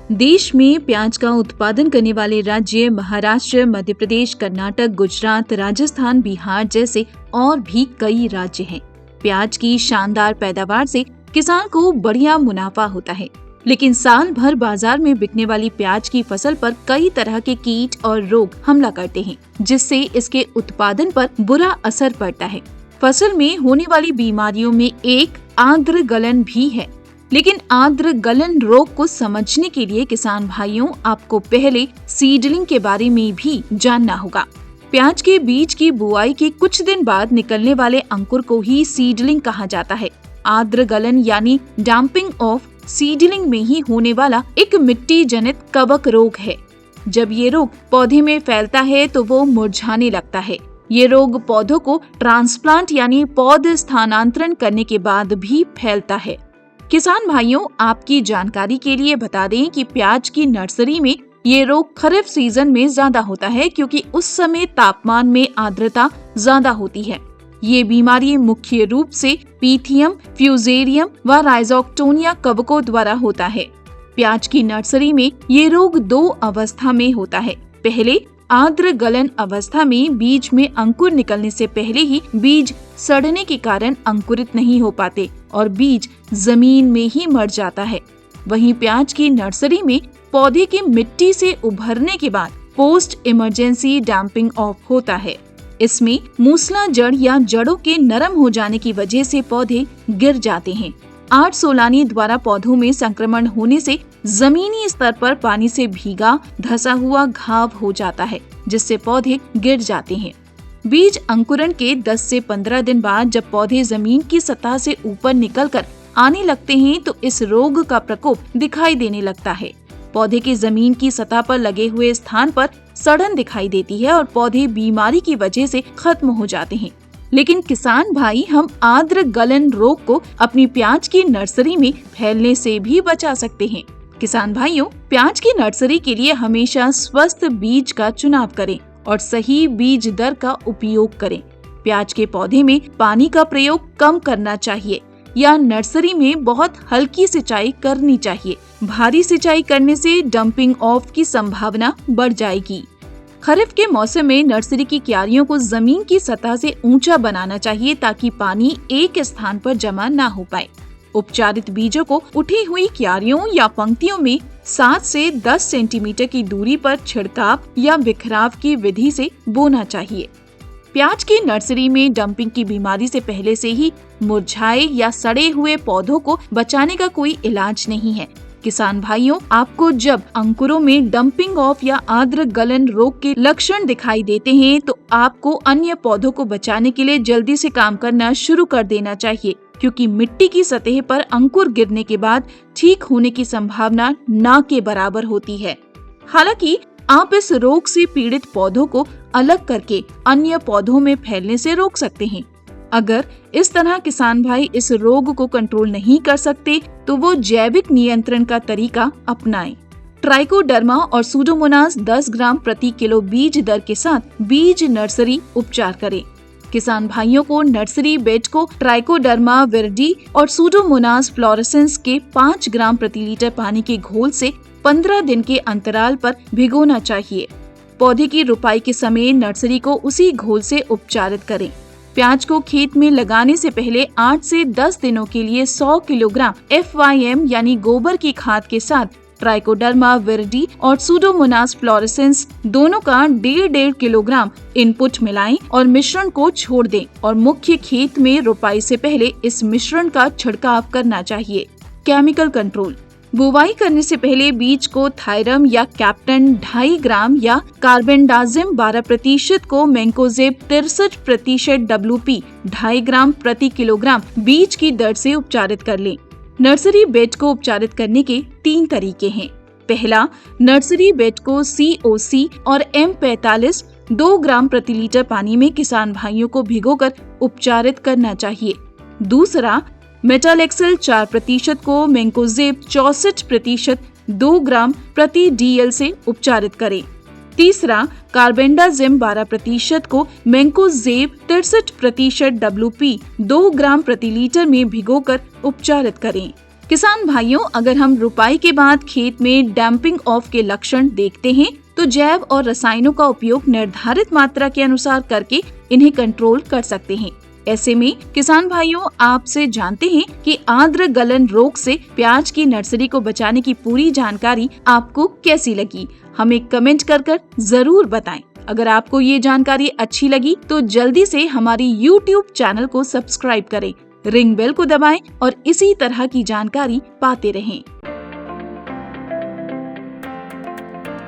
देश में प्याज का उत्पादन करने वाले राज्य महाराष्ट्र, मध्य प्रदेश, कर्नाटक, गुजरात, राजस्थान, बिहार जैसे और भी कई राज्य हैं। प्याज की शानदार पैदावार से किसान को बढ़िया मुनाफा होता है, लेकिन साल भर बाजार में बिकने वाली प्याज की फसल पर कई तरह के कीट और रोग हमला करते हैं, जिससे इसके उत्पादन पर बुरा असर पड़ता है। फसल में होने वाली बीमारियों में एक आर्द्र गलन भी है, लेकिन आर्द्र गलन रोग को समझने के लिए किसान भाइयों, आपको पहले सीडलिंग के बारे में भी जानना होगा। प्याज के बीज की बुआई के कुछ दिन बाद निकलने वाले अंकुर को ही सीडलिंग कहा जाता है। आर्द्र गलन यानी डैम्पिंग ऑफ सीडलिंग में ही होने वाला एक मिट्टी जनित कवक रोग है। जब ये रोग पौधे में फैलता है तो वो मुरझाने लगता है। ये रोग पौधों को ट्रांसप्लांट यानी पौध स्थानांतरण करने के बाद भी फैलता है। किसान भाइयों, आपकी जानकारी के लिए बता दें कि प्याज की नर्सरी में ये रोग खरीफ सीजन में ज्यादा होता है, क्योंकि उस समय तापमान में आर्द्रता ज्यादा होती है। ये बीमारी मुख्य रूप से पीथियम, फ्यूजेरियम व राइजोक्टोनिया कवकों द्वारा होता है। प्याज की नर्सरी में ये रोग 2 अवस्था में होता है। पहले आर्द्र गलन अवस्था में बीज में अंकुर निकलने से पहले ही बीज सड़ने के कारण अंकुरित नहीं हो पाते और बीज जमीन में ही मर जाता है। वहीं प्याज की नर्सरी में पौधे के मिट्टी से उभरने के बाद पोस्ट इमरजेंसी डैम्पिंग ऑफ होता है। इसमें मूसला जड़ या जड़ों के नरम हो जाने की वजह से पौधे गिर जाते हैं। 8 सोलानी द्वारा पौधों में संक्रमण होने से जमीनी स्तर पर पानी से भीगा धसा हुआ घाव हो जाता है, जिससे पौधे गिर जाते हैं। बीज अंकुरण के 10 से 15 दिन बाद जब पौधे जमीन की सतह से ऊपर निकलकर आने लगते हैं तो इस रोग का प्रकोप दिखाई देने लगता है। पौधे के जमीन की सतह पर लगे हुए स्थान पर सड़न दिखाई देती है और पौधे बीमारी की वजह से खत्म हो जाते हैं। लेकिन किसान भाई, हम आर्द्र गलन रोग को अपनी प्याज की नर्सरी में फैलने से भी बचा सकते हैं। किसान भाइयों, प्याज की नर्सरी के लिए हमेशा स्वस्थ बीज का चुनाव करें और सही बीज दर का उपयोग करें। प्याज के पौधे में पानी का प्रयोग कम करना चाहिए या नर्सरी में बहुत हल्की सिंचाई करनी चाहिए। भारी सिंचाई करने से डंपिंग ऑफ की संभावना बढ़ जाएगी। खरीफ के मौसम में नर्सरी की क्यारियों को जमीन की सतह से ऊंचा बनाना चाहिए ताकि पानी एक स्थान पर जमा ना हो पाए। उपचारित बीजों को उठी हुई क्यारियों या पंक्तियों में 7 से 10 सेंटीमीटर की दूरी पर छिड़काव या बिखराव की विधि से बोना चाहिए। प्याज की नर्सरी में डंपिंग की बीमारी से पहले से ही मुरझाए या सड़े हुए पौधों को बचाने का कोई इलाज नहीं है। किसान भाइयों, आपको जब अंकुरों में डंपिंग ऑफ या आर्द्र गलन रोग के लक्षण दिखाई देते हैं तो आपको अन्य पौधों को बचाने के लिए जल्दी से काम करना शुरू कर देना चाहिए, क्योंकि मिट्टी की सतह पर अंकुर गिरने के बाद ठीक होने की संभावना न के बराबर होती है। हालांकि आप इस रोग से पीड़ित पौधों को अलग करके अन्य पौधों में फैलने से रोक सकते हैं। अगर इस तरह किसान भाई इस रोग को कंट्रोल नहीं कर सकते तो वो जैविक नियंत्रण का तरीका अपनाएं। ट्राइकोडर्मा और सूडोमोनास 10 ग्राम प्रति किलो बीज दर के साथ बीज नर्सरी उपचार करें। किसान भाइयों को नर्सरी बेड को ट्राइकोडर्मा विरिडी और सूडोमोनास फ्लोरेसेंस के 5 ग्राम प्रति लीटर पानी के घोल से 15 दिन के अंतराल पर भिगोना चाहिए। पौधे की रुपाई के समय नर्सरी को उसी घोल से उपचारित करें। प्याज को खेत में लगाने से पहले 8 से 10 दिनों के लिए 100 किलोग्राम FYM यानी गोबर की खाद के साथ ट्राइकोडर्मा विरिडी और सूडोमोनास फ्लोरेसेंस दोनों का 1.5 किलोग्राम इनपुट मिलाएं और मिश्रण को छोड़ दें और मुख्य खेत में रुपाई से पहले इस मिश्रण का छिड़काव करना चाहिए। Chemical control. बुवाई करने से पहले बीज को थायरम या कैप्टन 2.5 ग्राम या कार्बेंडाजिम 12% को मैंकोजेब 63% WP 2.5 ग्राम प्रति किलोग्राम बीज की दर से उपचारित कर लें। नर्सरी बेड को उपचारित करने के 3 तरीके हैं। पहला, नर्सरी बेड को COC और M45 2 ग्राम प्रति लीटर पानी में किसान भाइयों को भिगोकर उपचारित करना चाहिए। दूसरा, मेटालेक्सल 4% को मैंकोजेब 64% 2 ग्राम प्रति DL से उपचारित करें। तीसरा, कार्बेंडाजिम 12% को मैंकोजेब 63% WP 2 ग्राम प्रति लीटर में भिगोकर उपचारित करें। किसान भाइयों, अगर हम रुपाई के बाद खेत में डैम्पिंग ऑफ के लक्षण देखते हैं तो जैव और रसायनों का उपयोग निर्धारित मात्रा के अनुसार करके इन्हें कंट्रोल कर सकते हैं। ऐसे में किसान भाइयों, आपसे जानते हैं कि आर्द्र गलन रोग से प्याज की नर्सरी को बचाने की पूरी जानकारी आपको कैसी लगी, हमें कमेंट कर जरूर बताएं। अगर आपको ये जानकारी अच्छी लगी तो जल्दी से हमारी YouTube चैनल को सब्सक्राइब करें, रिंग बेल को दबाएं और इसी तरह की जानकारी पाते रहें।